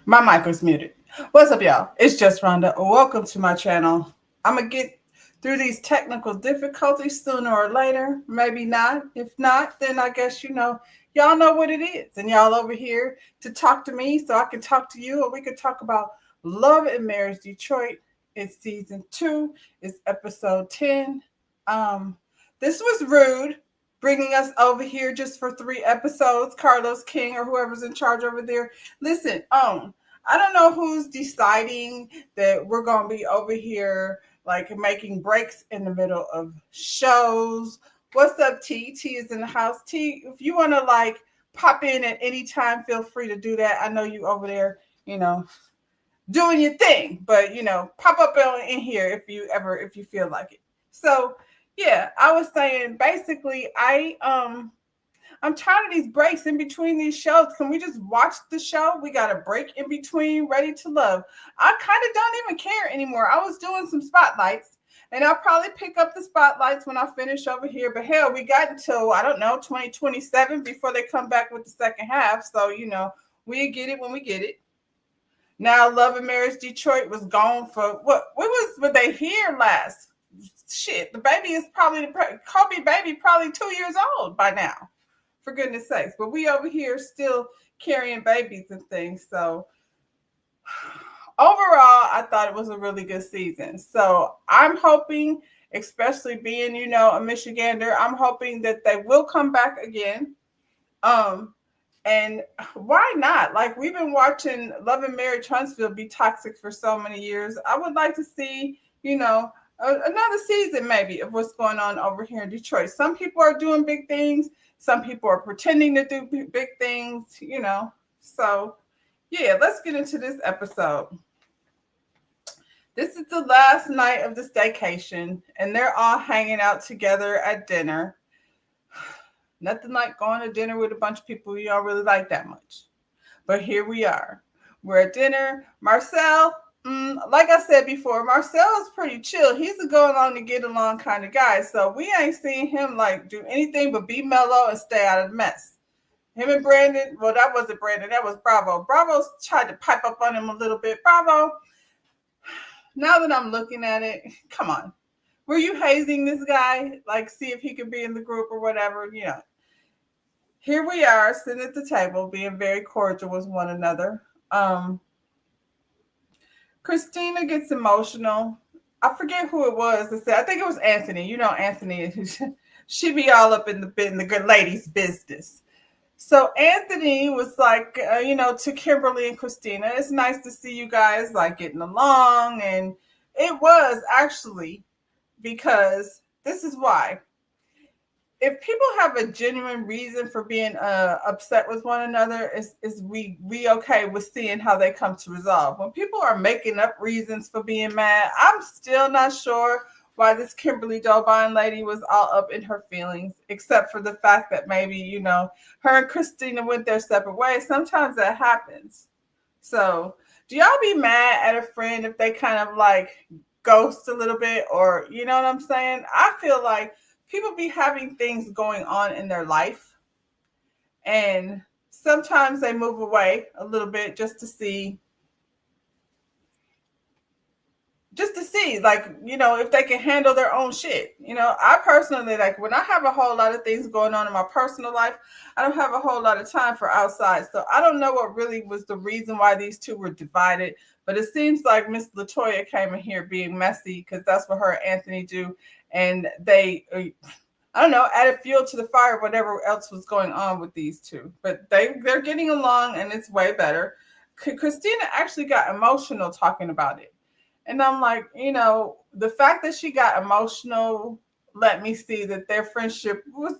My mic was muted. What's up, y'all? It's just Rhonda. Welcome to my channel. I'm going to get through these technical difficulties sooner or later. Maybe not. If not, then I guess, y'all know what it is. And y'all over here to talk to me so I can talk to you, or we could talk about Love and Marriage Detroit. It's season 2. It's episode 10. Um, this was rude, bringing us over here just for 3 episodes. Carlos King or whoever's in charge over there. Listen, I don't know who's deciding that we're going to be over here like making breaks in the middle of shows. What's up, T? T is in the house. T, if you want to like pop in at any time, feel free to do that. I know you over there, doing your thing, but pop up in here if you feel like it. So yeah, I was saying basically I'm tired of these breaks in between these shows. Can we just watch the show? We got a break in between Ready to Love. I kind of don't even care anymore. I was doing some spotlights, and I'll probably pick up the spotlights when I finish over here. But hell, we got until, I don't know, 2027 before they come back with the second half. So, we get it when we get it. Now, Love and Marriage Detroit was gone for were they here last? Shit, the baby is probably, Kobe baby probably 2 years old by now, for goodness sakes. But we over here still carrying babies and things. So overall, I thought it was a really good season. So I'm hoping, especially being, a Michigander, I'm hoping that they will come back again. And why not? Like, we've been watching Love and Marriage Huntsville be toxic for so many years. I would like to see, another season maybe of what's going on over here in Detroit. Some people are doing big things. Some people are pretending to do big things, So, yeah, let's get into this episode. This is the last night of the staycation, and they're all hanging out together at dinner. Nothing like going to dinner with a bunch of people you don't really like that much. But here we are. We're at dinner. Marcel, like I said before, Marcel is pretty chill. He's a go along to get along kind of guy. So we ain't seen him like do anything but be mellow and stay out of the mess. Him and Brandon, well, that wasn't Brandon, that was Bravo. Bravo's tried to pipe up on him a little bit. Bravo, now that I'm looking at it, come on. Were you hazing this guy? Like, see if he could be in the group or whatever, Here we are sitting at the table, being very cordial with one another. Christina gets emotional. I forget who it was that said. I think it was Anthony. Anthony. She be all up in the good ladies' business. So Anthony was like, to Kimberly and Christina, it's nice to see you guys like getting along, and it was actually because this is why. If people have a genuine reason for being upset with one another, is we okay with seeing how they come to resolve. When people are making up reasons for being mad, I'm still not sure why this Kimberly Dolbine lady was all up in her feelings, except for the fact that maybe, her and Christina went their separate ways. Sometimes that happens. So do y'all be mad at a friend if they kind of like ghost a little bit, or you know what I'm saying? I feel like people be having things going on in their life, and sometimes they move away a little bit just to see like, if they can handle their own shit. I personally, like, when I have a whole lot of things going on in my personal life, I don't have a whole lot of time for outside. So I don't know what really was the reason why these two were divided, but it seems like Miss Latoya came in here being messy, because that's what her and Anthony do, and they I don't know, added fuel to the fire, whatever else was going on with these two. But they're getting along, and it's way better. Christina actually got emotional talking about it. And I'm like, the fact that she got emotional let me see that their friendship was,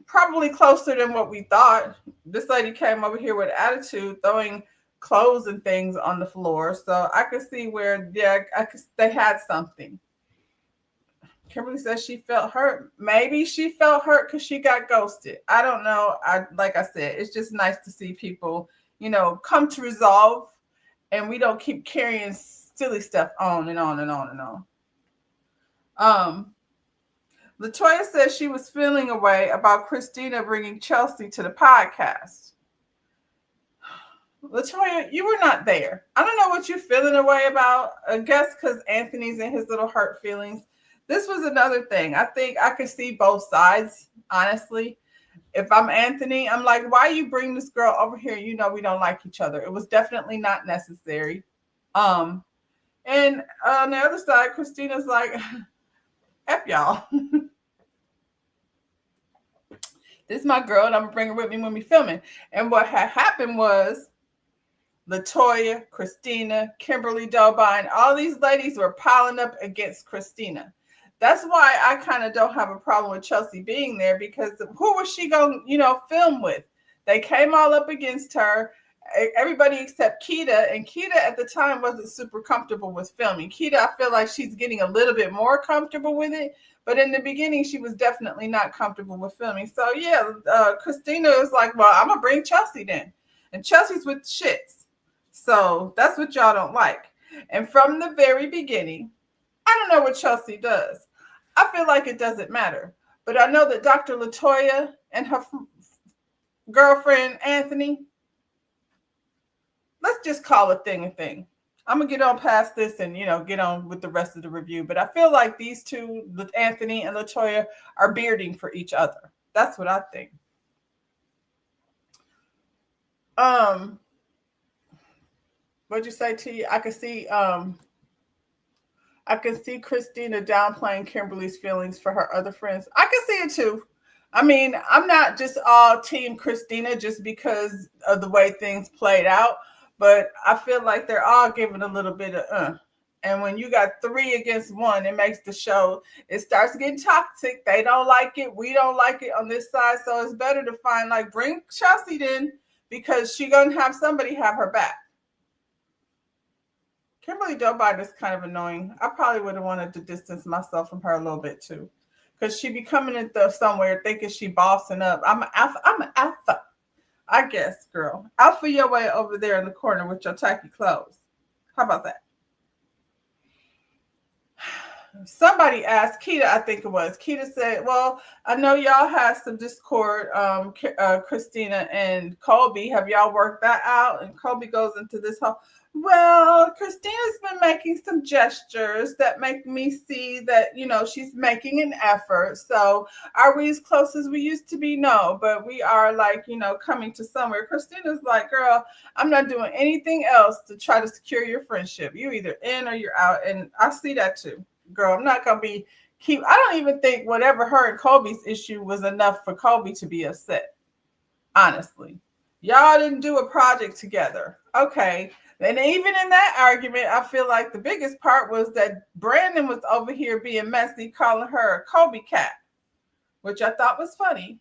probably closer than what we thought. This lady came over here with attitude, throwing clothes and things on the floor. So I could see where, yeah, they had something. Kimberly says she felt hurt. Maybe she felt hurt because she got ghosted. I don't know. Like I said, it's just nice to see people, come to resolve, and we don't keep carrying silly stuff on and on and on and on. Latoya says she was feeling a way about Christina bringing Chelsea to the podcast. Latoya, you were not there. I don't know what you're feeling away about. I guess because Anthony's in his little hurt feelings. This was another thing. I think I could see both sides, honestly. If I'm Anthony, I'm like, why you bring this girl over here? You know we don't like each other. It was definitely not necessary. Um, and on the other side, Christina's like, F y'all. This is my girl, and I'm gonna bring her with me when we filming. And what had happened was Latoya, Christina, Kimberly Dobine, all these ladies were piling up against Christina. That's why I kind of don't have a problem with Chelsea being there, because who was she going to, film with? They came all up against her. Everybody except Keita, and Keita at the time wasn't super comfortable with filming. Keita, I feel like she's getting a little bit more comfortable with it, but in the beginning, she was definitely not comfortable with filming. So yeah, Christina was like, well, I'm going to bring Chelsea then. And Chelsea's with shits. So that's what y'all don't like. And from the very beginning, I don't know what Chelsea does. I feel like it doesn't matter. But I know that Dr. Latoya and her girlfriend, Anthony, let's just call a thing a thing. I'm going to get on past this and, get on with the rest of the review. But I feel like these two, Anthony and Latoya, are bearding for each other. That's what I think. What'd you say, T? I can see Christina downplaying Kimberly's feelings for her other friends. I can see it too. I mean, I'm not just all team Christina just because of the way things played out, but I feel like they're all giving a little bit of And when you got 3 against 1, it makes the show, it starts getting toxic. They don't like it. We don't like it on this side. So it's better to find, bring Chelsea in, because she's going to have somebody have her back. Kimberly Dobine is kind of annoying. I probably would have wanted to distance myself from her a little bit too, because she be coming into somewhere thinking she bossing up. I'm an alpha. I'm an alpha. I guess, girl. Alpha your way over there in the corner with your tacky clothes. How about that? Somebody asked Keita, I think it was. Keita said, well, I know y'all had some discord, Christina and Colby. Have y'all worked that out? And Colby goes into this whole, well, Christina's been making some gestures that make me see that, she's making an effort. So are we as close as we used to be? No, but we are coming to somewhere. Christina's like, girl, I'm not doing anything else to try to secure your friendship. You're either in or you're out. And I see that too. Girl, I'm not going to I don't even think whatever her and Colby's issue was enough for Colby to be upset. Honestly. Y'all didn't do a project together. Okay. And even in that argument, I feel like the biggest part was that Brandon was over here being messy, calling her a Colby cat, which I thought was funny.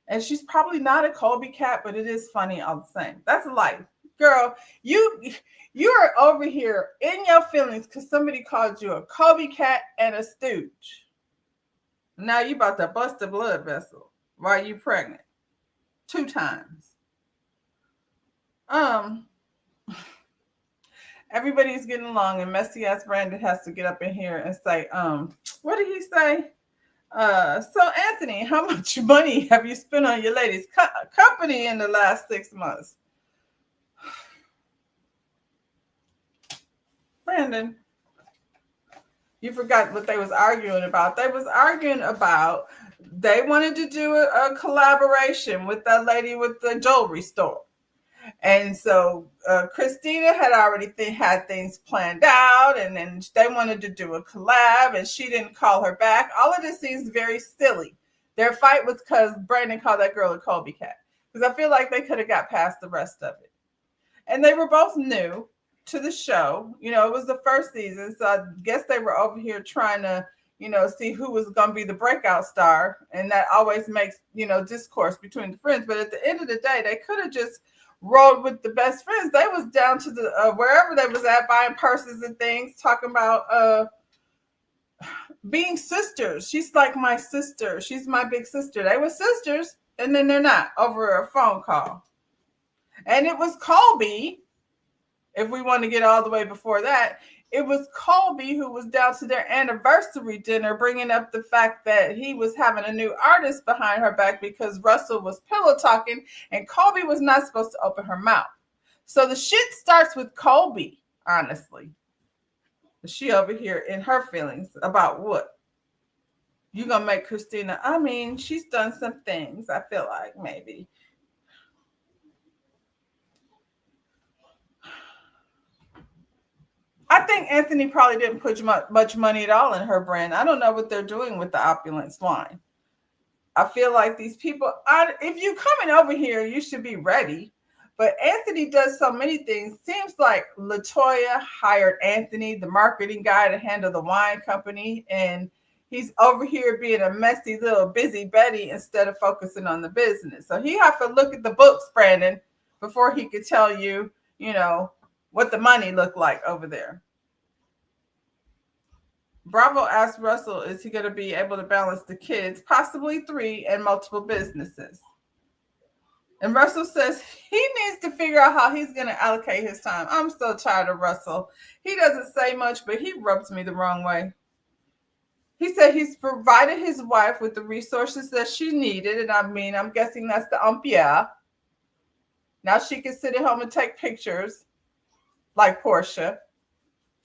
And she's probably not a Colby cat, but it is funny all the same. That's life. Girl, you are over here in your feelings because somebody called you a Colby cat and a stooge. Now you about to bust a blood vessel while you pregnant 2 times. Everybody's getting along, and messy ass Brandon has to get up in here and say, what did he say? So Anthony, how much money have you spent on your ladies' company in the last 6 months? Brandon, you forgot what they was arguing about. They was arguing about they wanted to do a collaboration with that lady with the jewelry store. And so Christina had already had things planned out, and then they wanted to do a collab, and she didn't call her back. All of this seems very silly. Their fight was because Brandon called that girl a Colby cat. Because I feel like they could have got past the rest of it. And they were both new to the show. It was the first season, so I guess they were over here trying to, see who was going to be the breakout star. And that always makes, discourse between the friends. But at the end of the day, they could have just rolled with the best friends. They was down to the wherever they was at, buying purses and things, talking about being sisters. She's like my sister. She's my big sister. They were sisters, and then they're not over a phone call. And it was Colby. If we want to get all the way before that, it was Colby who was down to their anniversary dinner, bringing up the fact that he was having a new artist behind her back because Russell was pillow talking, and Colby was not supposed to open her mouth. So the shit starts with Colby, honestly. She over here in her feelings about what? You gonna make Christina, I mean, she's done some things, I feel like maybe. I think Anthony probably didn't put much money at all in her brand. I don't know what they're doing with the opulence wine. I feel like these people, if you're coming over here, you should be ready. But Anthony does so many things. Seems like Latoya hired Anthony, the marketing guy, to handle the wine company. And he's over here being a messy little busy Betty instead of focusing on the business. So he have to look at the books, Brandon, before he could tell you, what the money looked like over there. Bravo asked Russell, is he going to be able to balance the kids, possibly 3, and multiple businesses? And Russell says he needs to figure out how he's going to allocate his time. I'm so tired of Russell. He doesn't say much, but he rubs me the wrong way. He said he's provided his wife with the resources that she needed. And I'm guessing that's the Ampere. Now she can sit at home and take pictures like Portia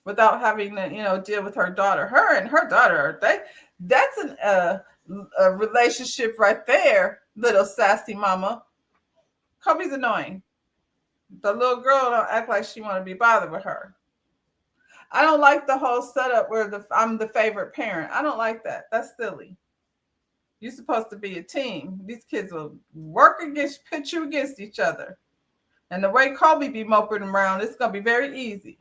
without having to, deal with her daughter. Her and her daughter, that's a relationship right there, little sassy mama. Kobe's annoying. The little girl don't act like she want to be bothered with her. I don't like the whole setup where I'm the favorite parent. I don't like that. That's silly. You're supposed to be a team. These kids will pit you against each other. And the way Kobe be moping around, it's going to be very easy.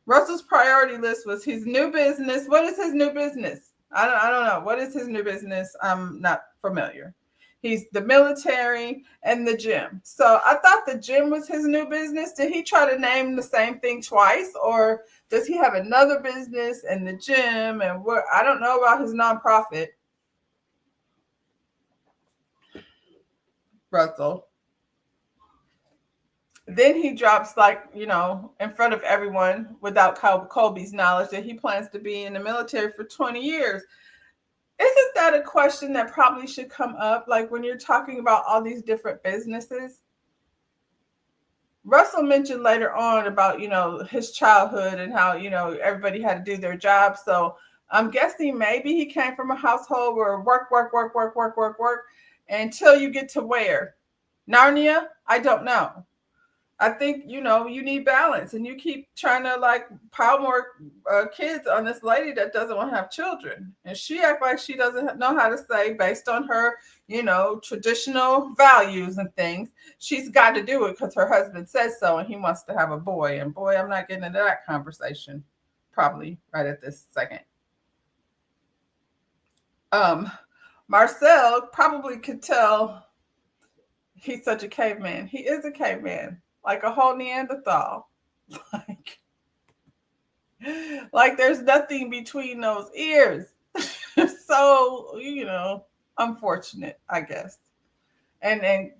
Russell's priority list was his new business. What is his new business? I don't know. What is his new business? I'm not familiar. He's the military and the gym. So I thought the gym was his new business. Did he try to name the same thing twice? Or does he have another business and the gym? And what? I don't know about his nonprofit. Russell. Then he drops in front of everyone without Kobe's knowledge that he plans to be in the military for 20 years. Isn't that a question that probably should come up? Like when you're talking about all these different businesses. Russell mentioned later on about, his childhood and how, everybody had to do their job. So I'm guessing maybe he came from a household where work until you get to where? Narnia? I don't know. I think, you need balance, and you keep trying to pile more kids on this lady that doesn't want to have children. And she act like she doesn't know how to say, based on her, traditional values and things, she's got to do it because her husband says so. And he wants to have a boy, and boy, I'm not getting into that conversation probably right at this second. Marcel probably could tell he's such a caveman. He is a caveman. Like a whole Neanderthal. Like there's nothing between those ears. So, unfortunate, I guess. And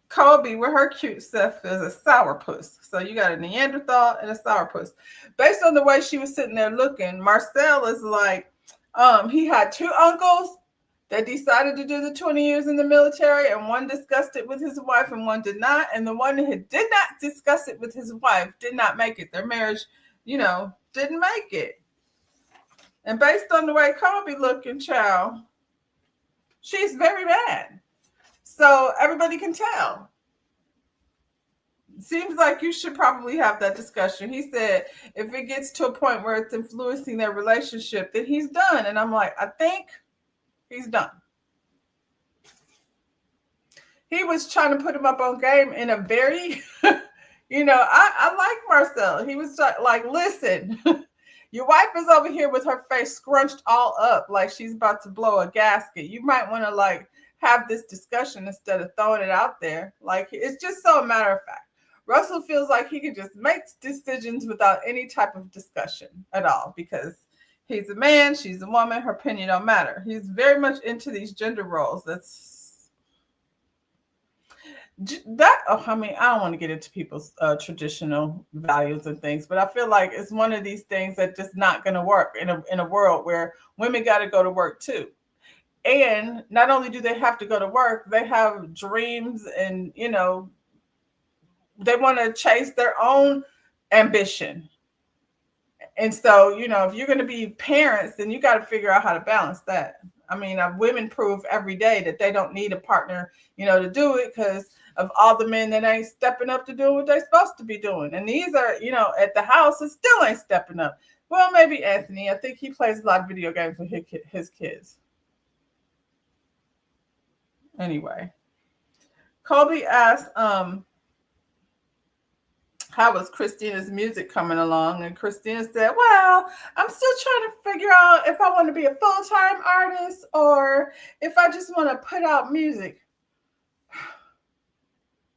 Kobe, with her cute stuff, is a sourpuss. So you got a Neanderthal and a sourpuss. Based on the way she was sitting there looking, Marcel is like, he had 2 uncles that decided to do the 20 years in the military, and one discussed it with his wife and one did not. And the one who did not discuss it with his wife did not make it. Their marriage, didn't make it. And based on the way Kobe looking, child, she's very mad. So everybody can tell. Seems like you should probably have that discussion. He said if it gets to a point where it's influencing their relationship, then he's done. And I'm like, I think he's done. He was trying to put him up on game in a very, I like Marcel. He was like, listen, your wife is over here with her face scrunched all up like she's about to blow a gasket. You might want to have this discussion instead of throwing it out there. It's just so a matter of fact. Russell feels like he can just make decisions without any type of discussion at all because he's a man, she's a woman, her opinion don't matter. He's very much into these gender roles. I don't want to get into people's traditional values and things, but I feel like it's one of these things that just not going to work in a world where women got to go to work too. And not only do they have to go to work, they have dreams and, they want to chase their own ambition. And so, if you're going to be parents, then you got to figure out how to balance that. I mean, women prove every day that they don't need a partner, to do it, because of all the men that ain't stepping up to do what they're supposed to be doing. And these are, at the house, it still ain't stepping up. Well, maybe Anthony. I think he plays a lot of video games with his kids. Anyway, Colby asked, how was Christina's music coming along? And Christina said, well, I'm still trying to figure out if I want to be a full-time artist or if I just want to put out music.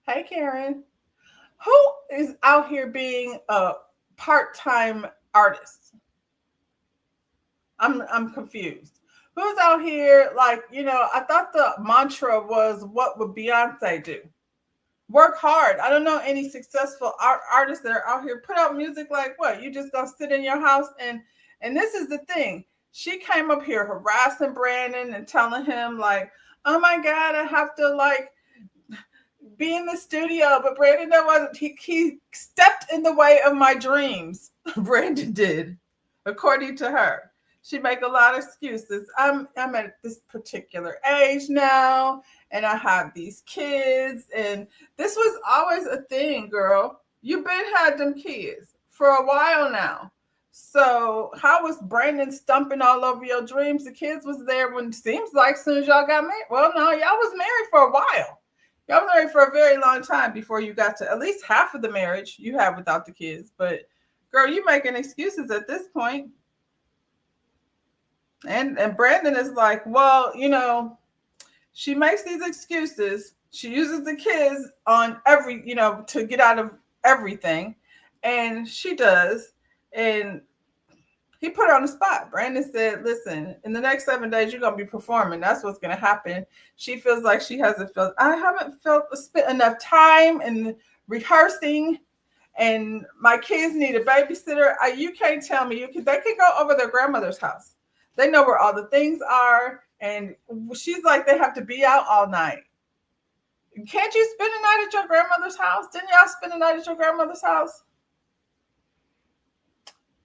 Hey, Karen. Who is out here being a part-time artist? I'm confused. Who's out here I thought the mantra was, what would Beyonce do? Work hard. I don't know any successful artists that are out here put out music like what? You just gonna sit in your house and this is the thing. She came up here harassing Brandon and telling him oh my God, I have to be in the studio. But Brandon, he stepped in the way of my dreams. Brandon did, according to her. She make a lot of excuses. I'm at this particular age now, and I have these kids, and this was always a thing, girl. You've been had them kids for a while now. So how was Brandon stumping all over your dreams? The kids was there when it seems like as soon as y'all got married. Well, no, y'all was married for a while. Y'all was married for a very long time before you got to at least half of the marriage you have without the kids. But girl, you making excuses at this point. And Brandon is like, well, she makes these excuses. She uses the kids on to get out of everything. And she does. And he put her on the spot. Brandon said, listen, in the next 7 days, you're going to be performing. That's what's going to happen. She feels like she hasn't felt, I haven't spent enough time in rehearsing. And my kids need a babysitter. You can't tell me. They can go over their grandmother's house. They know where all the things are. And she's like, they have to be out all night. Can't you spend a night at your grandmother's house? Didn't y'all spend a night at your grandmother's house?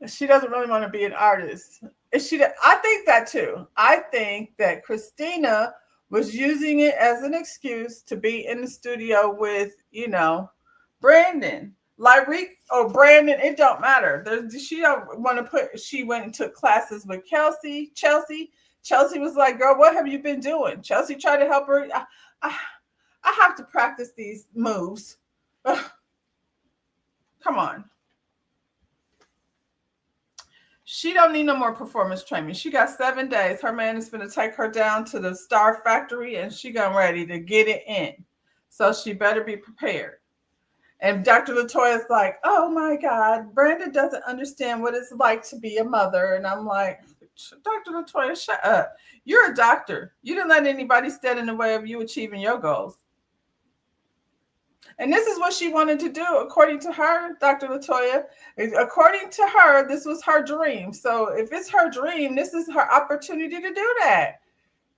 She doesn't really want to be an artist. I think that too. I think that Christina was using it as an excuse to be in the studio with, Brandon. Lyrique or Brandon, it don't matter. She don't want to put. She went and took classes with Chelsea. Chelsea was like, "Girl, what have you been doing?" Chelsea tried to help her. I have to practice these moves. Ugh. Come on. She don't need no more performance training. She got 7 days. Her man is going to take her down to the Star Factory, and she got ready to get it in. So she better be prepared. And Dr. Latoya is like, oh my God, Brandon doesn't understand what it's like to be a mother. And I'm like, Dr. Latoya, shut up. You're a doctor. You didn't let anybody stand in the way of you achieving your goals. And this is what she wanted to do, according to her, Dr. Latoya. According to her, this was her dream. So if it's her dream, this is her opportunity to do that.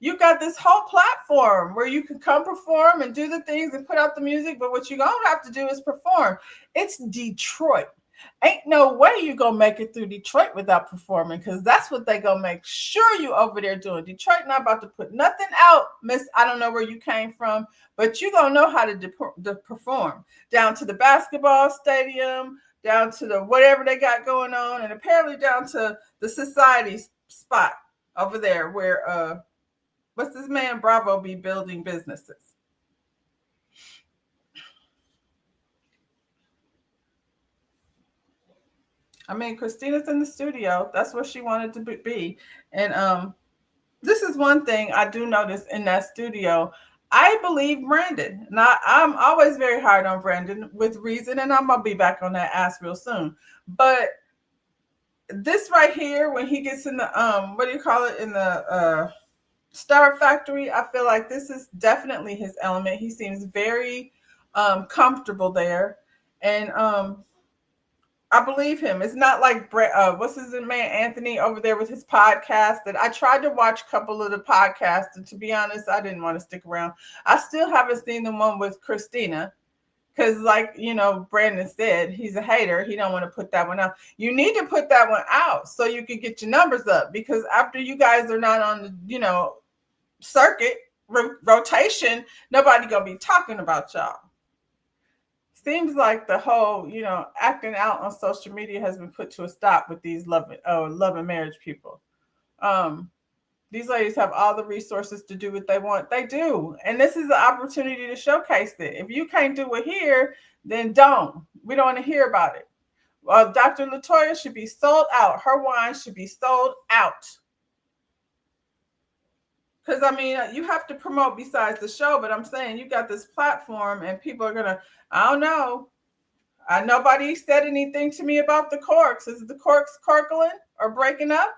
You got this whole platform where you can come perform and do the things and put out the music, but what you're going to have to do is perform. It's Detroit. Ain't no way you're going to make it through Detroit without performing, because that's what they going to make sure you over there doing. Detroit not about to put nothing out, miss. I don't know where you came from, but you're going to know how to perform. Down to the basketball stadium, down to the whatever they got going on, and apparently down to the society spot over there where what's this man Bravo be building businesses? I mean, Christina's in the studio. That's what she wanted to be. And this is one thing I do notice in that studio. I believe Brandon. Now, I'm always very hard on Brandon with reason, and I'm going to be back on that ass real soon. But this right here, when he gets in the, what do you call it, in the Star Factory, I feel like this is definitely his element. He seems very comfortable there. And I believe him. It's not like what's his man Anthony over there with his podcast that I tried to watch a couple of the podcasts, and to be honest, I didn't want to stick around. I still haven't seen the one with Christina. Because, like, Brandon said, he's a hater. He don't want to put that one out. You need to put that one out so you can get your numbers up. Because after you guys are not on the, circuit rotation, nobody gonna be talking about y'all. Seems like the whole, acting out on social media has been put to a stop with these love and marriage people. Um, these ladies have all the resources to do what they want. They do. And this is the opportunity to showcase it. If you can't do it here, then don't. We don't want to hear about it. Dr. Latoya should be sold out. Her wine should be sold out. Because, you have to promote besides the show, but I'm saying you got this platform and people are going to, I don't know. Nobody said anything to me about the corks. Is the corks corkling or breaking up?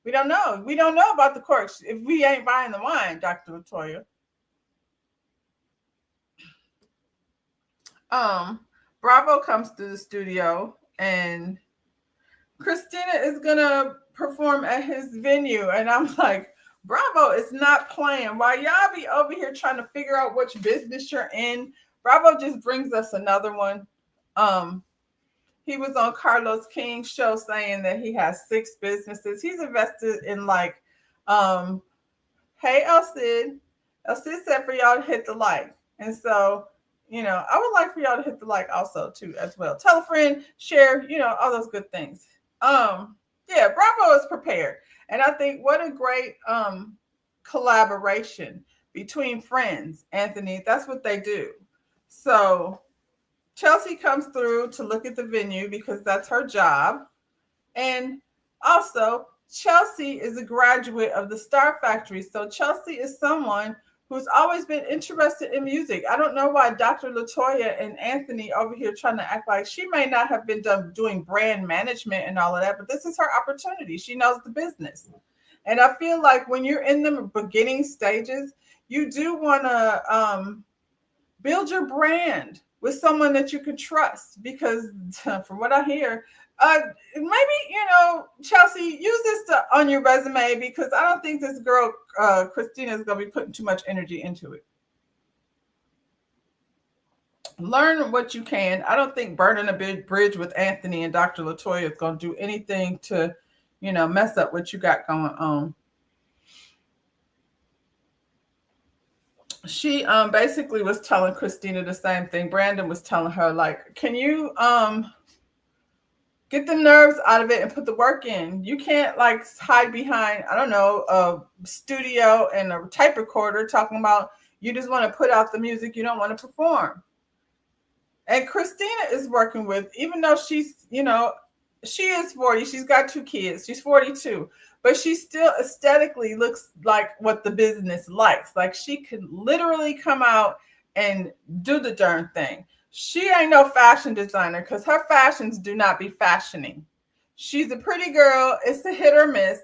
We don't know. We don't know about the corks if we ain't buying the wine, Dr. Latoya. Bravo comes to the studio and Christina is gonna perform at his venue. And I'm like, Bravo is not playing. While y'all be over here trying to figure out which business you're in, Bravo just brings us another one. He was on Carlos King's show saying that he has 6 businesses. He's invested in hey, El Cid. El Cid said for y'all to hit the like. And so, I would like for y'all to hit the like also too as well. Tell a friend, share, all those good things. Yeah, Bravo is prepared. And I think what a great collaboration between friends, Anthony. That's what they do. So Chelsea comes through to look at the venue because that's her job. And also, Chelsea is a graduate of the Star Factory. So Chelsea is someone who's always been interested in music. I don't know why Dr. Latoya and Anthony over here trying to act like she may not have been doing brand management and all of that, but this is her opportunity. She knows the business. And I feel like when you're in the beginning stages, you do want to build your brand with someone that you can trust because from what I hear, maybe, Chelsea, use this on your resume because I don't think this girl, Christina, is going to be putting too much energy into it. Learn what you can. I don't think burning a big bridge with Anthony and Dr. Latoya is going to do anything to, mess up what you got going on. She basically was telling Christina the same thing. Brandon was telling her, like, can you get the nerves out of it and put the work in? You can't hide behind, I don't know, a studio and a tape recorder talking about you just want to put out the music, you don't want to perform. And Christina is working with, even though she's, she is 40, she's got 2 kids, she's 42, but she still aesthetically looks like what the business likes. Like she could literally come out and do the darn thing. She ain't no fashion designer because her fashions do not be fashioning. She's a pretty girl. It's a hit or miss.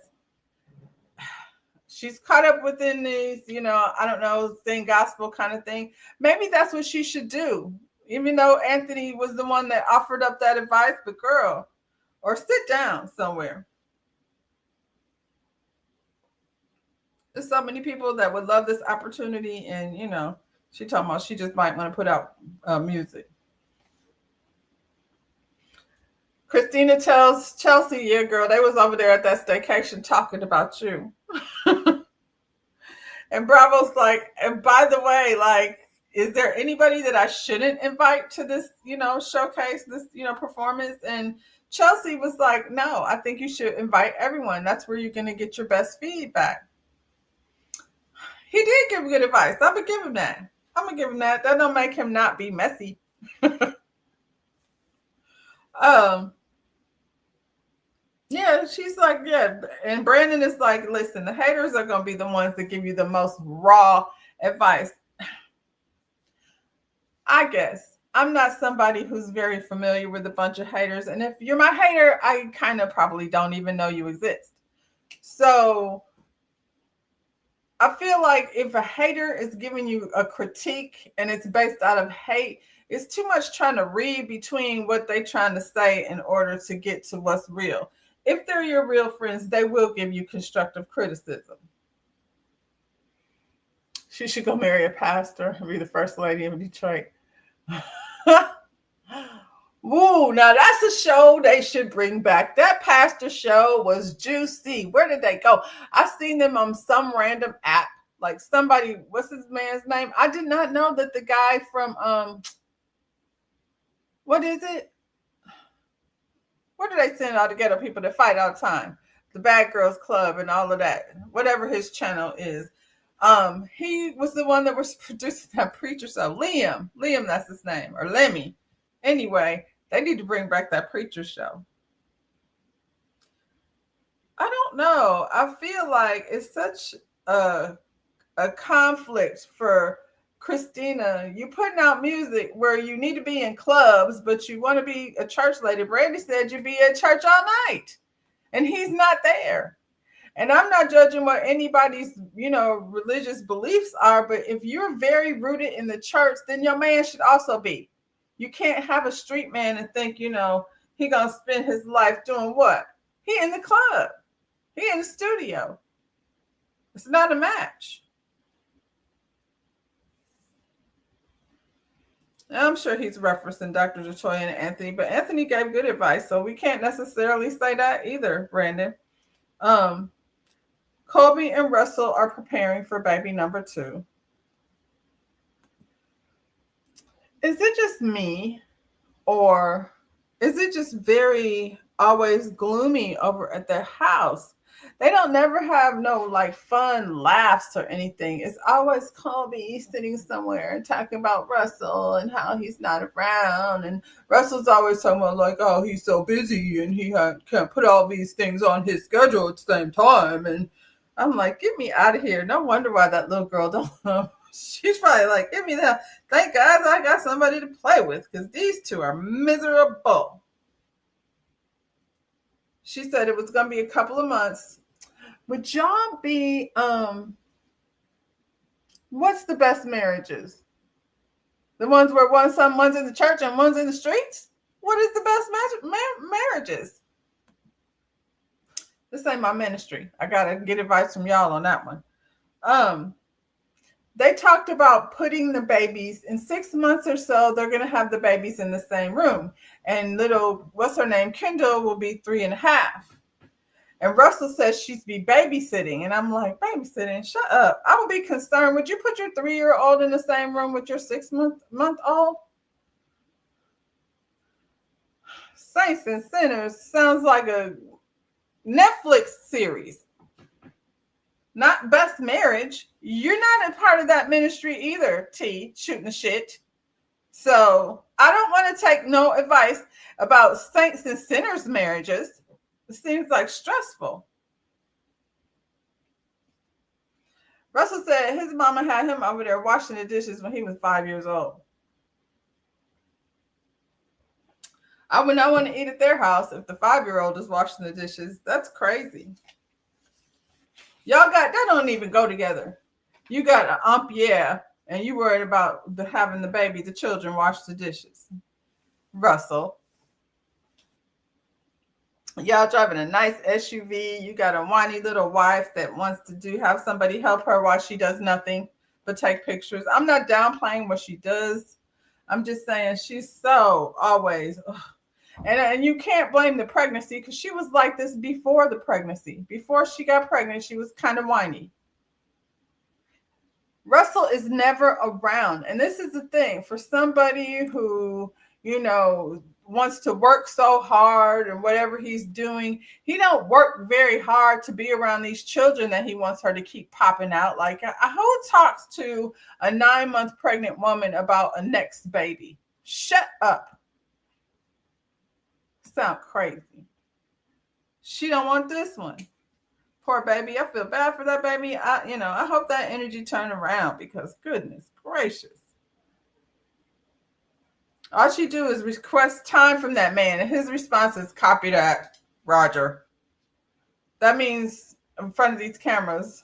She's caught up within these, I don't know, sing gospel kind of thing. Maybe that's what she should do. Even though Anthony was the one that offered up that advice, but girl, or sit down somewhere. There's so many people that would love this opportunity, and she talking about she just might want to put out music. Christina tells Chelsea, yeah, girl, they was over there at that staycation talking about you. And Bravo's like, and by the way, is there anybody that I shouldn't invite to this, showcase, this, performance? And Chelsea was like, no, I think you should invite everyone. That's where you're going to get your best feedback. He did give good advice. I'm going to give him that. That don't make him not be messy. Yeah, she's like, yeah. And Brandon is like, listen, the haters are going to be the ones that give you the most raw advice. I guess I'm not somebody who's very familiar with a bunch of haters. And if you're my hater, I kind of probably don't even know you exist. So I feel like if a hater is giving you a critique and it's based out of hate, it's too much trying to read between what they're trying to say in order to get to what's real. If they're your real friends, they will give you constructive criticism. She should go marry a pastor and be the first lady of Detroit. Woo, now that's a show they should bring back. That pastor show was juicy. Where did they go? I seen them on some random app. Like somebody, what's his man's name? I did not know that the guy from what is it? Where do they send all the ghetto people that fight all the time? The Bad Girls Club and all of that. Whatever his channel is. He was the one that was producing that preacher show. Liam, that's his name, or Lemmy. Anyway, they need to bring back that preacher show. I don't know. I feel like it's such a conflict for Christina. You putting out music where you need to be in clubs, but you want to be a church lady. Brandy said you'd be at church all night, and he's not there. And I'm not judging what anybody's, religious beliefs are, but if you're very rooted in the church, then your man should also be. You can't have a street man and think, he gonna spend his life doing what? He in the club. He in the studio. It's not a match. I'm sure he's referencing Dr. Detroit and Anthony, but Anthony gave good advice, so we can't necessarily say that either, Brandon. Kobe and Russell are preparing for baby number 2. Is it just me, or is it just very always gloomy over at their house? They don't never have no like fun laughs or anything. It's always Kobe sitting somewhere and talking about Russell and how he's not around. And Russell's always talking about like, oh, he's so busy and he can't put all these things on his schedule at the same time. And I'm like, get me out of here. No wonder why that little girl don't know. She's probably like, give me that. Thank God I got somebody to play with because these two are miserable. She said it was going to be a couple of months. Would y'all be, what's the best marriages? The ones where one's in the church and one's in the streets? What is the best marriages? This ain't my ministry. I got to get advice from y'all on that one. They talked about putting the babies in 6 months or so. They're going to have the babies in the same room. And little, what's her name? Kendall will be 3.5. And Russell says she's be babysitting. And I'm like, babysitting? Shut up. I would be concerned. Would you put your 3-year-old in the same room with your 6-month-old? Saints and Sinners sounds like a Netflix series. Not Best Marriage. You're not a part of that ministry either, T, shooting the shit. So I don't want to take no advice about saints and sinners marriages. It seems like stressful. Russell said his mama had him over there washing the dishes when he was 5 years old. I would not want to eat at their house if the 5-year-old is washing the dishes. That's crazy. Y'all got, that don't even go together. You got an yeah, and you worried about having the baby, the children wash the dishes. Russell. Y'all driving a nice SUV. You got a whiny little wife that wants to have somebody help her while she does nothing but take pictures. I'm not downplaying what she does. I'm just saying she's so always. And you can't blame the pregnancy because she was like this before the pregnancy. Before she got pregnant, she was kind of whiny. Russell is never around. And this is the thing for somebody who, wants to work so hard and whatever he's doing. He don't work very hard to be around these children that he wants her to keep popping out. Like, who talks to a 9-month pregnant woman about a next baby? Shut up. Sound crazy. She don't want this one. Poor baby. I feel bad for that baby. I hope that energy turn around because goodness gracious. All she do is request time from that man, and his response is copy that, Roger. That means in front of these cameras.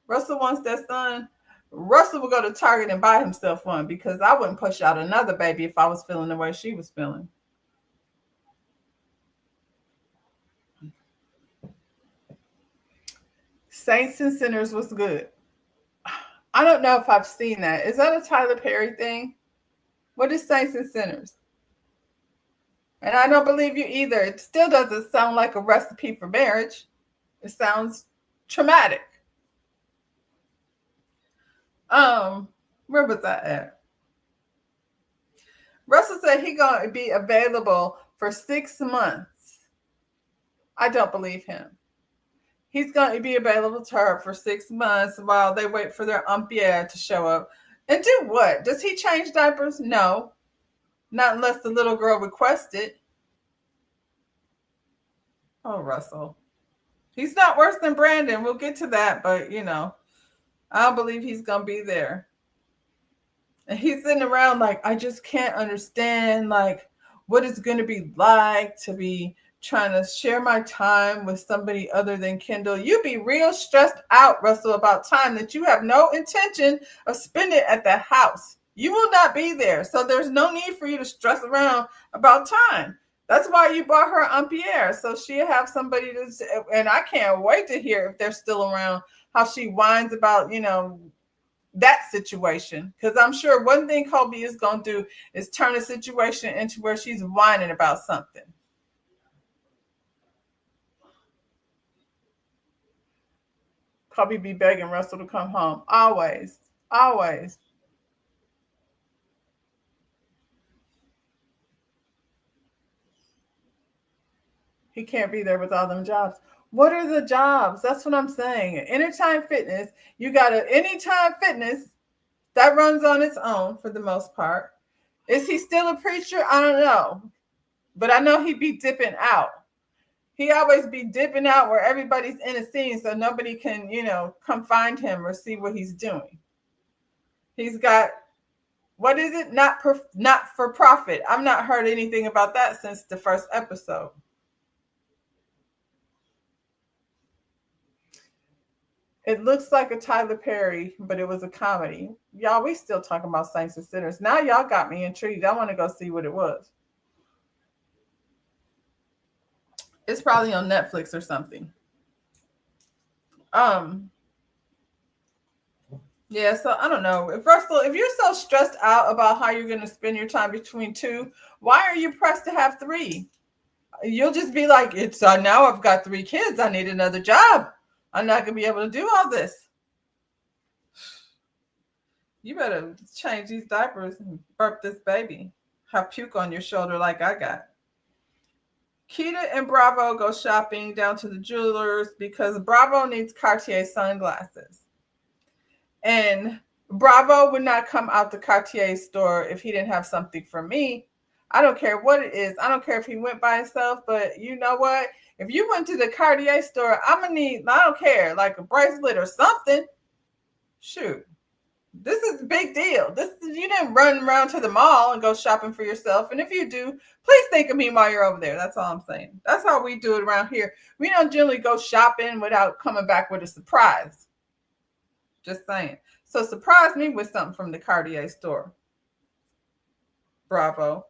Russell wants that son. Russell will go to Target and buy himself one because I wouldn't push out another baby if I was feeling the way she was feeling. Saints and Sinners was good. I don't know if I've seen that. Is that a Tyler Perry thing? What is saints and sinners? And I don't believe you either. It still doesn't sound like a recipe for marriage. It sounds traumatic. Um, where was that at? Russell said he gonna be available for 6 months. I don't believe him. He's going to be available to her for 6 months while they wait for their umpire to show up. And do what? Does he change diapers? No, not unless the little girl requests it. Oh, Russell. He's not worse than Brandon. We'll get to that, but I don't believe he's going to be there. And he's sitting around like, I just can't understand, like, what it's going to be like to be trying to share my time with somebody other than Kendall. You be real stressed out, Russell, about time that you have no intention of spending at the house. You will not be there. So there's no need for you to stress around about time. That's why you bought her Ampere. So she'll have somebody to, and I can't wait to hear if they're still around, how she whines about, that situation. Because I'm sure one thing Colby is going to do is turn a situation into where she's whining about something. Colby be begging Russell to come home. Always. Always. He can't be there with all them jobs. What are the jobs? That's what I'm saying. Anytime fitness, you got a anytime fitness that runs on its own for the most part. Is he still a preacher? I don't know. But I know he'd be dipping out. He always be dipping out where everybody's in a scene so nobody can, come find him or see what he's doing. He's got, what is it? Not for profit. I've not heard anything about that since the first episode. It looks like a Tyler Perry, but it was a comedy. Y'all, we still talking about Saints and Sinners. Now y'all got me intrigued. I want to go see what it was. It's probably on Netflix or something. Yeah, so I don't know. First of all, if you're so stressed out about how you're going to spend your time between two, why are you pressed to have three? You'll just be like, it's now I've got 3 kids. I need another job. I'm not going to be able to do all this. You better change these diapers and burp this baby. Have puke on your shoulder like I got. Keita and Bravo go shopping down to the jewelers because Bravo needs Cartier sunglasses. And Bravo would not come out the Cartier store if he didn't have something for me. I don't care what it is. I don't care if he went by himself, but you know what? If you went to the Cartier store, I'm going to need, I don't care, like a bracelet or something. Shoot. This is a big deal. You didn't run around to the mall and go shopping for yourself. And if you do, please think of me while you're over there. That's all I'm saying. That's how we do it around here. We don't generally go shopping without coming back with a surprise. Just saying. So surprise me with something from the Cartier store. Bravo.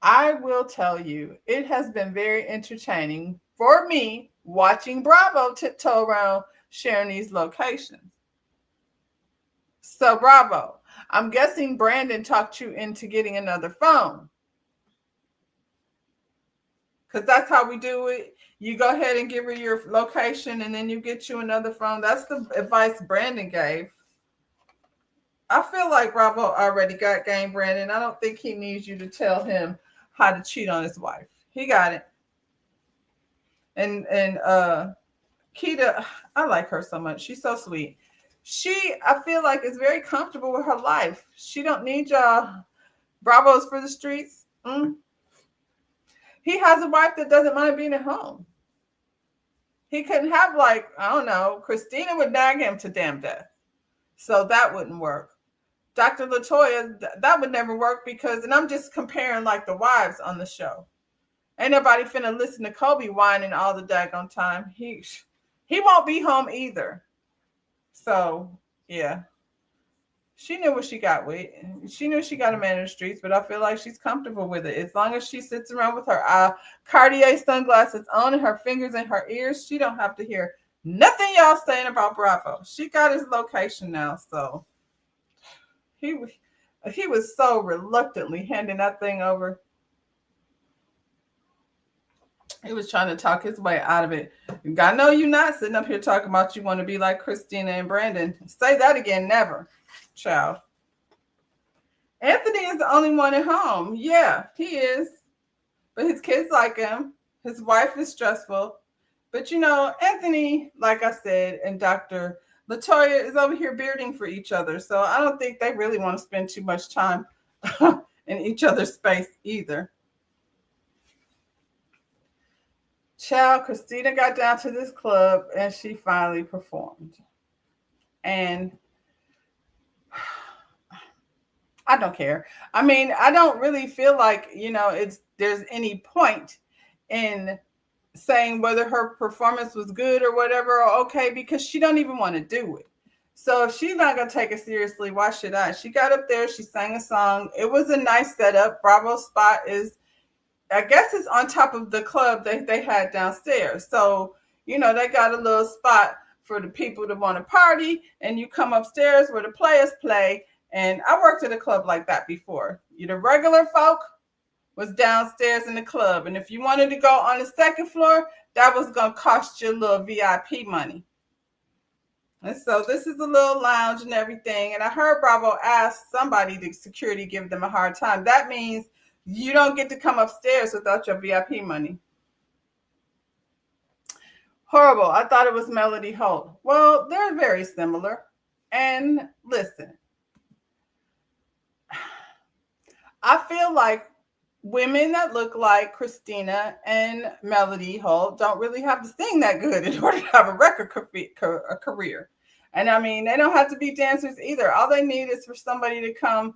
I will tell you, it has been very entertaining for me watching Bravo tiptoe around sharing these locations. So Bravo, I'm guessing Brandon talked you into getting another phone. Because that's how we do it. You go ahead and give her your location and then you get you another phone. That's the advice Brandon gave. I feel like Bravo already got game, Brandon. I don't think he needs you to tell him how to cheat on his wife. He got it. And Keita, I like her so much. She's so sweet. I feel like, is very comfortable with her life. She don't need y'all. Bravo's for the streets. He has a wife that doesn't mind being at home. He couldn't have, like, I don't know, Christina would nag him to damn death. So that wouldn't work. Dr. LaToya, that would never work because, and I'm just comparing like the wives on the show. Ain't nobody finna listen to Kobe whining all the daggone time. He won't be home either. So, yeah. She knew what she got with. She knew she got a man in the streets, but I feel like she's comfortable with it. As long as she sits around with her Cartier sunglasses on and her fingers in her ears, she don't have to hear nothing y'all saying about Bravo. She got his location now, so he was so reluctantly handing that thing over. He was trying to talk his way out of it. I know you're not sitting up here talking about you want to be like Christina and Brandon. Say that again, never, child. Anthony is the only one at home. Yeah, he is. But his kids like him. His wife is stressful. But Anthony, like I said, and Dr. Latoya is over here bearding for each other. So I don't think they really want to spend too much time in each other's space either. Child, Christina got down to this club and she finally performed. And I don't care. I mean, I don't really feel like, there's any point in saying whether her performance was good or whatever or okay, because she don't even want to do it. So if she's not going to take it seriously, why should I? She got up there, she sang a song. It was a nice setup. Bravo's spot is, I guess it's on top of the club that they had downstairs. So, they got a little spot for the people that want to party, and you come upstairs where the players play. And I worked at a club like that before. The regular folk was downstairs in the club. And if you wanted to go on the second floor, that was going to cost you a little VIP money. And so this is a little lounge and everything. And I heard Bravo ask somebody, the security, give them a hard time. That means you don't get to come upstairs without your VIP money. Horrible. I thought it was Melody Holt. Well, they're very similar. And listen, I feel like women that look like Christina and Melody Holt don't really have to sing that good in order to have a record career. And I mean, they don't have to be dancers either. All they need is for somebody to come,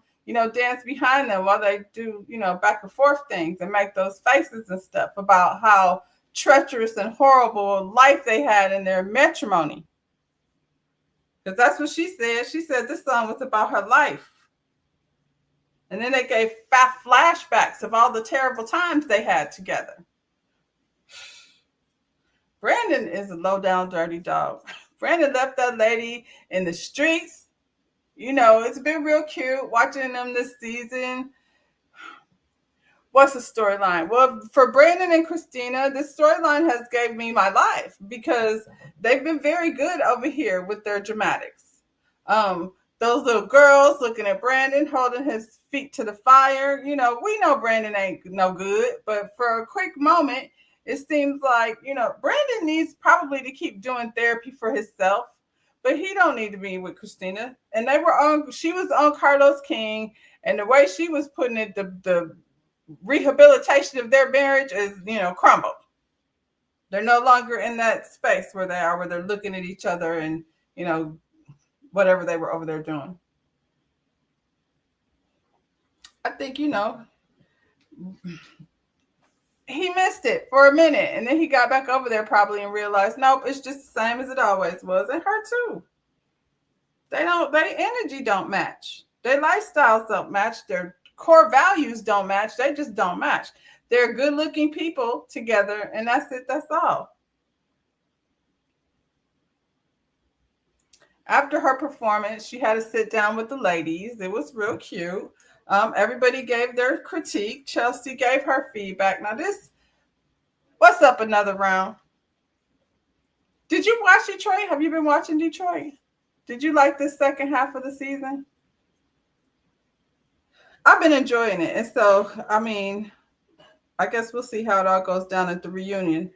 dance behind them while they do, back and forth things and make those faces and stuff about how treacherous and horrible life they had in their matrimony. Because that's what she said. She said this song was about her life. And then they gave flashbacks of all the terrible times they had together. Brandon is a low-down dirty dog. Brandon left that lady in the streets. It's been real cute watching them this season. What's the storyline? Well, for Brandon and Christina, this storyline has gave me my life because they've been very good over here with their dramatics. Those little girls looking at Brandon, holding his feet to the fire. We know Brandon ain't no good, but for a quick moment, it seems like, Brandon needs probably to keep doing therapy for himself, but he don't need to be with Christina. And she was on Carlos King, and the way she was putting it, the rehabilitation of their marriage is, crumbled. They're no longer in that space where they're looking at each other and, whatever they were over there doing. I think, he missed it for a minute. And then he got back over there probably and realized, nope, it's just the same as it always was. And her too. Their energy don't match. Their lifestyles don't match. Their core values don't match. They just don't match. They're good looking people together. And that's it. That's all. After her performance, she had to sit down with the ladies. It was real cute. Everybody gave their critique. Chelsea gave her feedback. Now what's up another round? Did you watch Detroit? Have you been watching Detroit? Did you like this second half of the season? I've been enjoying it. And so, I mean, I guess we'll see how it all goes down at the reunion.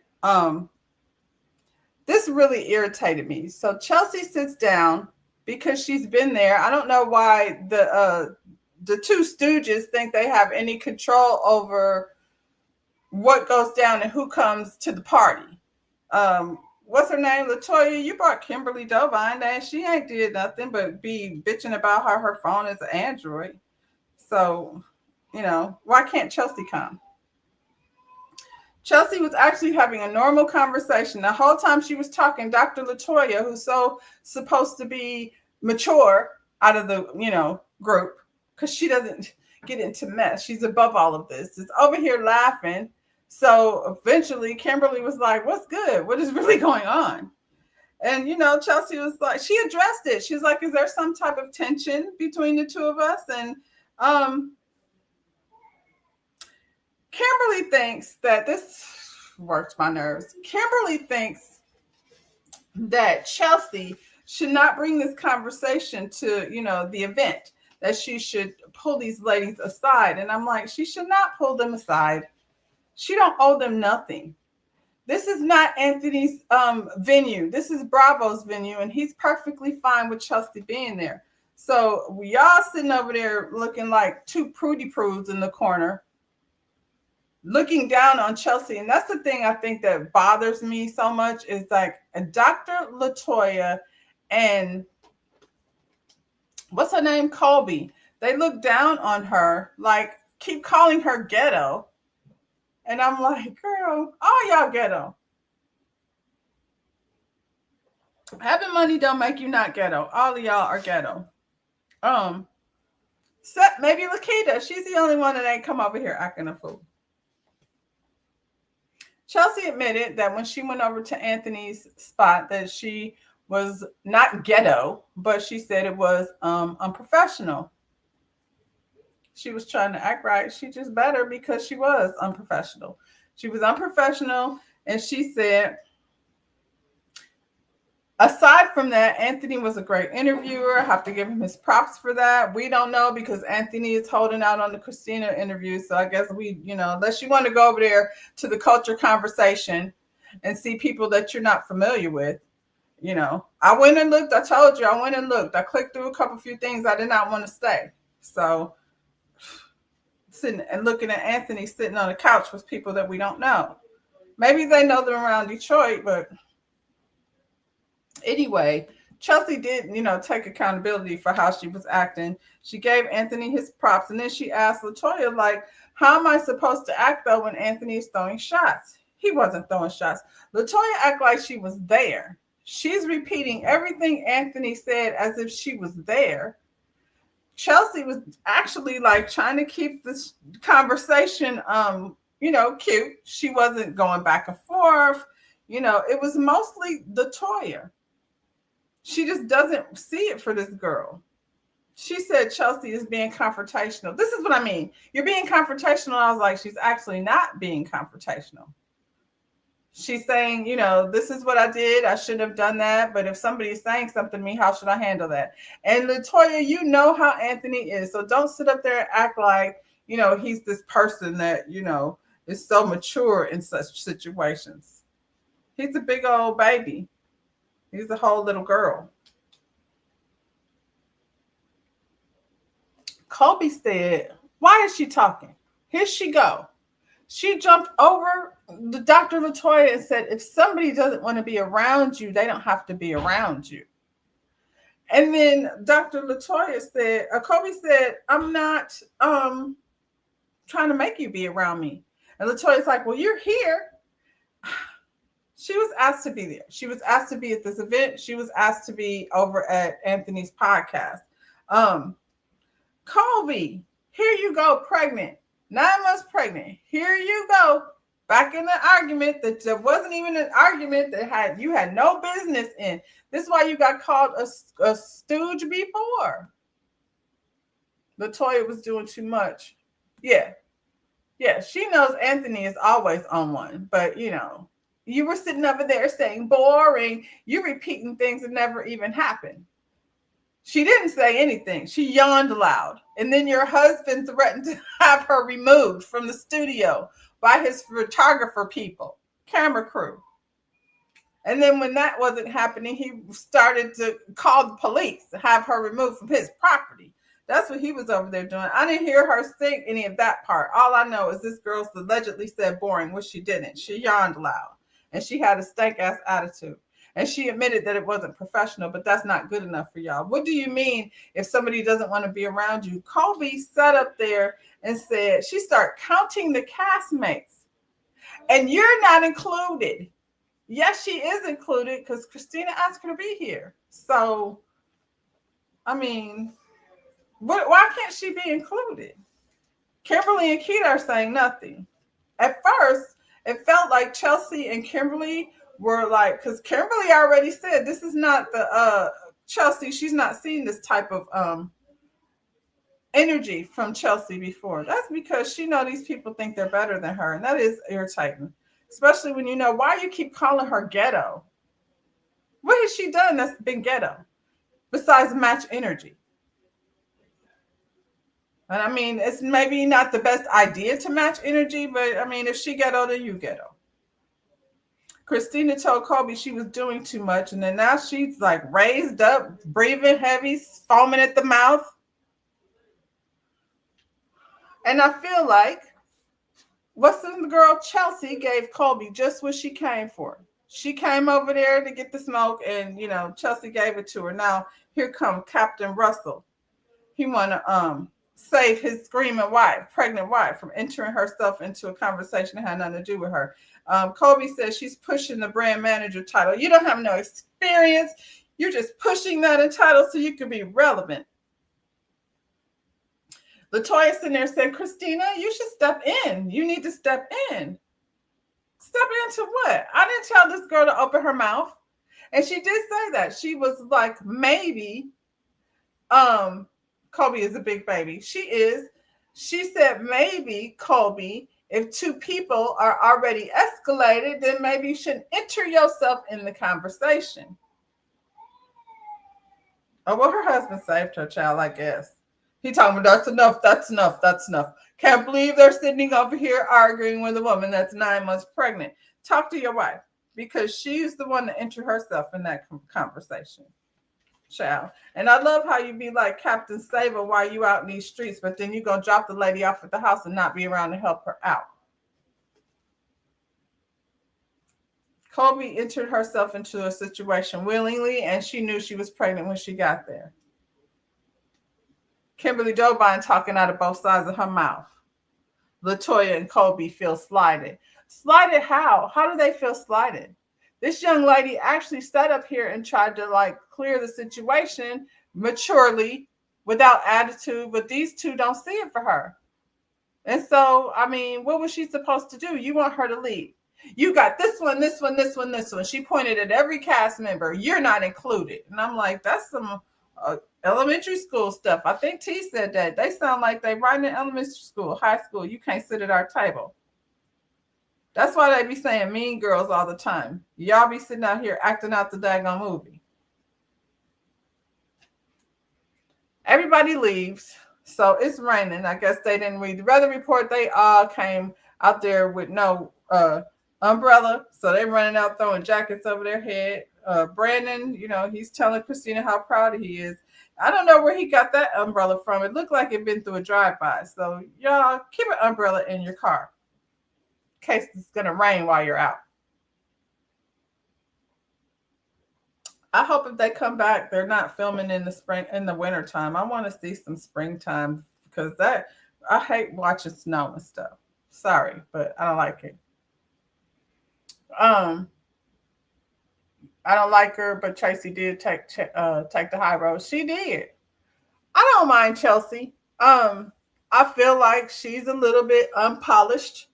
This really irritated me. So Chelsea sits down because she's been there. I don't know why the two Stooges think they have any control over what goes down and who comes to the party. What's her name? Latoya, you brought Kimberly Dovine, and she ain't did nothing but be bitching about how her phone is an Android. So, why can't Chelsea come? Chelsea was actually having a normal conversation. The whole time she was talking, Dr. Latoya, who's so supposed to be mature out of the, group, because she doesn't get into mess. She's above all of this. Is over here laughing. So eventually Kimberly was like, what's good? What is really going on? And Chelsea was like, she addressed it. She's like, is there some type of tension between the two of us? And Kimberly thinks that this works my nerves. Kimberly thinks that Chelsea should not bring this conversation to, the event, that she should pull these ladies aside. And I'm like, she should not pull them aside. She don't owe them nothing. This is not Anthony's venue. This is Bravo's venue, and he's perfectly fine with Chelsea being there. So y'all sitting over there looking like two prudy prudes in the corner, looking down on Chelsea. And that's the thing I think that bothers me so much is like Dr. Latoya and what's her name? Colby. They look down on her, like keep calling her ghetto. And I'm like, girl, all y'all ghetto. Having money don't make you not ghetto. All of y'all are ghetto. Except maybe Lakita. She's the only one that ain't come over here acting a fool. Chelsea admitted that when she went over to Anthony's spot that she was not ghetto, but she said it was unprofessional. She was trying to act right. She just better because she was unprofessional. She was unprofessional, and she said, aside from that, Anthony was a great interviewer. I have to give him his props for that. We don't know because Anthony is holding out on the Christina interview. So I guess we, unless you want to go over there to the culture conversation and see people that you're not familiar with, I went and looked. I told you I went and looked. I clicked through a few things I did not want to stay. So sitting and looking at Anthony sitting on a couch with people that we don't know. Maybe they know them around Detroit, but anyway, Chelsea did, take accountability for how she was acting. She gave Anthony his props, and then she asked Latoya, like, how am I supposed to act, though, when Anthony is throwing shots? He wasn't throwing shots. Latoya acted like she was there. She's repeating everything Anthony said as if she was there. Chelsea was actually, like, trying to keep this conversation, cute. She wasn't going back and forth. It was mostly Latoya. She just doesn't see it for this girl. She said Chelsea is being confrontational. This is what I mean. You're being confrontational. I was like, she's actually not being confrontational. She's saying, this is what I did. I shouldn't have done that. But if somebody is saying something to me, how should I handle that? And Latoya, you know how Anthony is. So don't sit up there and act like, he's this person that, is so mature in such situations. He's a big old baby. He's a whole little girl. Colby said, why is she talking? Here she go. She jumped over the Dr. Latoya and said, if somebody doesn't want to be around you, they don't have to be around you. And then Dr. Latoya said, Colby said, I'm not trying to make you be around me. And Latoya's like, well, you're here. She was asked to be there. She was asked to be at this event. She was asked to be over at Anthony's podcast. Colby, here you go, pregnant. 9 months pregnant. Here you go. Back in the argument that there wasn't even an argument that you had no business in. This is why you got called a stooge before. Latoya was doing too much. Yeah, she knows Anthony is always on one. But, you were sitting over there saying boring. You're repeating things that never even happened. She didn't say anything. She yawned loud. And then your husband threatened to have her removed from the studio by his photographer people, camera crew. And then when that wasn't happening, he started to call the police to have her removed from his property. That's what he was over there doing. I didn't hear her sing any of that part. All I know is this girl allegedly said boring, which she didn't. She yawned loud. And she had a stank-ass attitude. And she admitted that it wasn't professional, but that's not good enough for y'all. What do you mean if somebody doesn't want to be around you? Colby sat up there and said, she started counting the castmates. And you're not included. Yes, she is included because Christina asked her to be here. So, I mean, why can't she be included? Kimberly and Keita are saying nothing. At first, it felt like Chelsea and Kimberly were like, because Kimberly already said this is not the Chelsea. She's not seen this type of energy from Chelsea before. That's because she know these people think they're better than her, and that is irritating. Especially when you know why you keep calling her ghetto. What has she done that's been ghetto besides match energy? And I mean, it's maybe not the best idea to match energy, but I mean, if she ghetto, then you ghetto. Christina told Kobe she was doing too much, and then now she's like raised up, breathing heavy, foaming at the mouth. And I feel like what's the girl Chelsea gave Kobe just what she came for. She came over there to get the smoke, and Chelsea gave it to her. Now here comes Captain Russell. He want to save his screaming wife, pregnant wife, from entering herself into a conversation that had nothing to do with her. Kobe says she's pushing the brand manager title. You don't have no experience. You're just pushing that title so you can be relevant. Latoya sitting there said, Christina, you should step in. You need to step in. Step into what? I didn't tell this girl to open her mouth. And she did say that. She was like, maybe Kobe is a big baby. She is. She said, maybe, Kobe, if two people are already escalated, then maybe you should enter yourself in the conversation. Oh, well, her husband saved her, child, I guess. He talking about that's enough, that's enough, that's enough. Can't believe they're sitting over here arguing with a woman that's 9 months pregnant. Talk to your wife, because she's the one that entered herself in that conversation. Child. And I love how you be like Captain Saver while you out in these streets, but then you're going to drop the lady off at the house and not be around to help her out. Kobe entered herself into a situation willingly, and she knew she was pregnant when she got there. Kimberly Jobine talking out of both sides of her mouth. Latoya and Kobe feel slighted. Slighted how? How do they feel slighted? This young lady actually sat up here and tried to clear the situation maturely, without attitude, but these two don't see it for her. And so, I mean, what was she supposed to do? You want her to lead. You got this one, this one, this one, this one. She pointed at every cast member. You're not included. And I'm like, that's some elementary school stuff. I think T said that. They sound like they right in elementary school, high school. You can't sit at our table. That's why they be saying mean girls all the time. Y'all be sitting out here acting out the daggone movie. Everybody leaves. So it's raining. I guess they didn't read the weather report. They all came out there with no umbrella. So they're running out throwing jackets over their head. Brandon, he's telling Christina how proud he is. I don't know where he got that umbrella from. It looked like it'd been through a drive-by. So y'all keep an umbrella in your car in case it's going to rain while you're out. I hope if they come back, they're not filming in the winter time. I want to see some springtime, because I hate watching snow and stuff. Sorry, but I don't like it. I don't like her, but Tracy did take the high road. She did. I don't mind Chelsea. I feel like she's a little bit unpolished,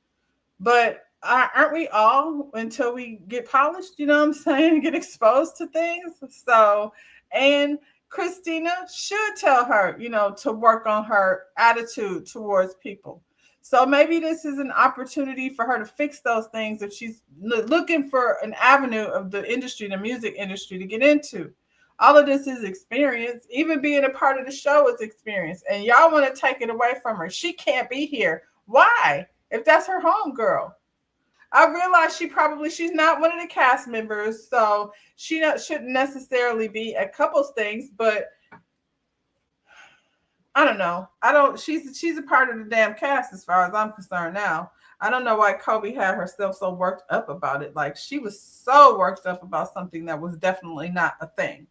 but aren't we all until we get polished? You know what I'm saying? Get exposed to things. So, and Christina should tell her, to work on her attitude towards people. So maybe this is an opportunity for her to fix those things if she's looking for an avenue of the industry, the music industry, to get into. All of this is experience. Even being a part of the show is experience. And y'all want to take it away from her. She can't be here. Why? If that's her home girl. I realize she's not one of the cast members, so she shouldn't necessarily be at couples things, but I don't know. She's a part of the damn cast as far as I'm concerned now. I don't know why Kobe had herself so worked up about it. Like, she was so worked up about something that was definitely not a thing.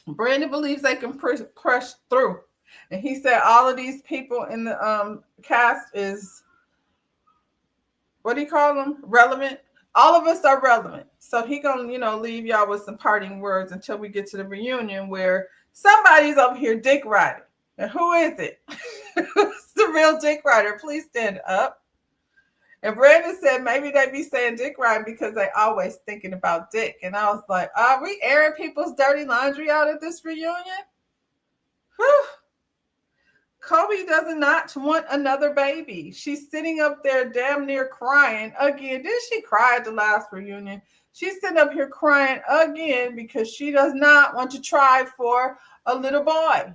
Brandon believes they can push through. And he said all of these people in the cast is, what do you call them? Relevant. All of us are relevant. So he gonna, leave y'all with some parting words until we get to the reunion where somebody's over here dick riding. And who is it? Who's the real dick rider? Please stand up. And Brandon said maybe they be saying dick riding because they always thinking about dick. And I was like, are we airing people's dirty laundry out at this reunion? Whew. Kobe does not want another baby. She's sitting up there damn near crying again. Did she cry at the last reunion? She's sitting up here crying again because she does not want to try for a little boy.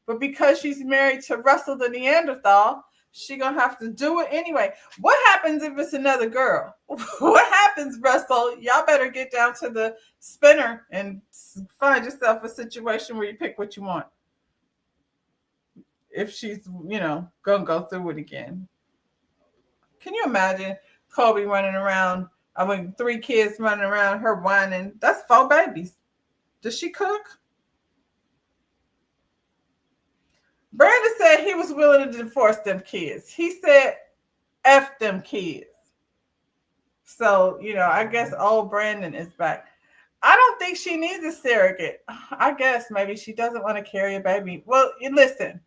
But because she's married to Russell the Neanderthal, she gonna have to do it anyway. What happens if it's another girl? What happens, Russell? Y'all better get down to the spinner and find yourself a situation where you pick what you want. If she's, gonna go through it again. Can you imagine Kobe running around? 3 kids running around, her whining. That's 4 babies. Does she cook? Brandon said he was willing to divorce them kids. He said, F them kids. So, I guess old Brandon is back. I don't think she needs a surrogate. I guess maybe she doesn't want to carry a baby. Well, listen,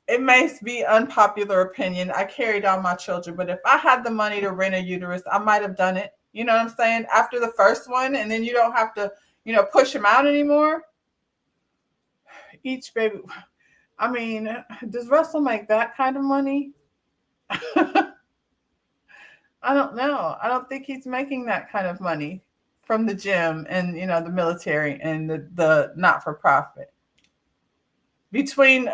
it may be unpopular opinion. I carried all my children, but if I had the money to rent a uterus, I might have done it. You know what I'm saying? After the first one, and then you don't have to, push them out anymore. Each baby. I mean, does Russell make that kind of money? I don't know. I don't think he's making that kind of money from the gym and, the military and the not-for-profit. Between,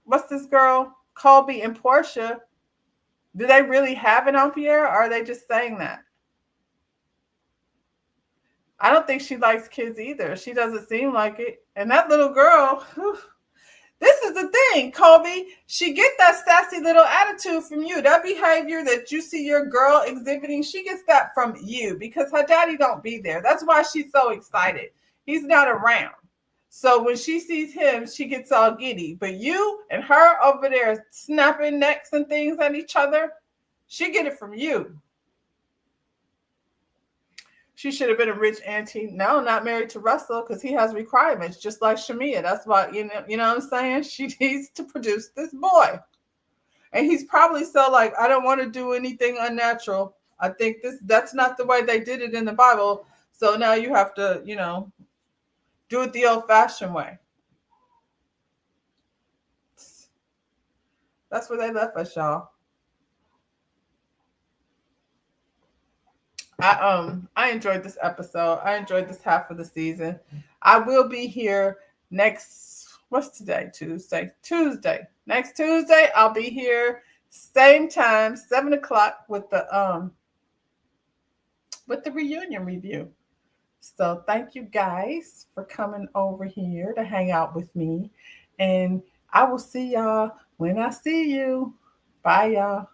what's this girl, Colby and Portia, do they really have it on Pierre, or are they just saying that? I don't think she likes kids either. She doesn't seem like it. And that little girl, whew, this is the thing, Colby. She get that sassy little attitude from you. That behavior that you see your girl exhibiting, she gets that from you because her daddy don't be there. That's why she's so excited. He's not around. So when she sees him, she gets all giddy. But you and her over there snapping necks and things at each other, she get it from you. She should have been a rich auntie. No, not married to Russell because he has requirements, just like Shamia. That's why, you know what I'm saying? She needs to produce this boy. And he's probably so like, I don't want to do anything unnatural. I think that's not the way they did it in the Bible. So now you have to, do it the old-fashioned way. That's where they left us, y'all. I enjoyed this episode. I enjoyed this half of the season. I will be here what's today? Tuesday. Next Tuesday, I'll be here same time, 7:00 with the reunion review. So thank you guys for coming over here to hang out with me. And I will see y'all when I see you. Bye, y'all.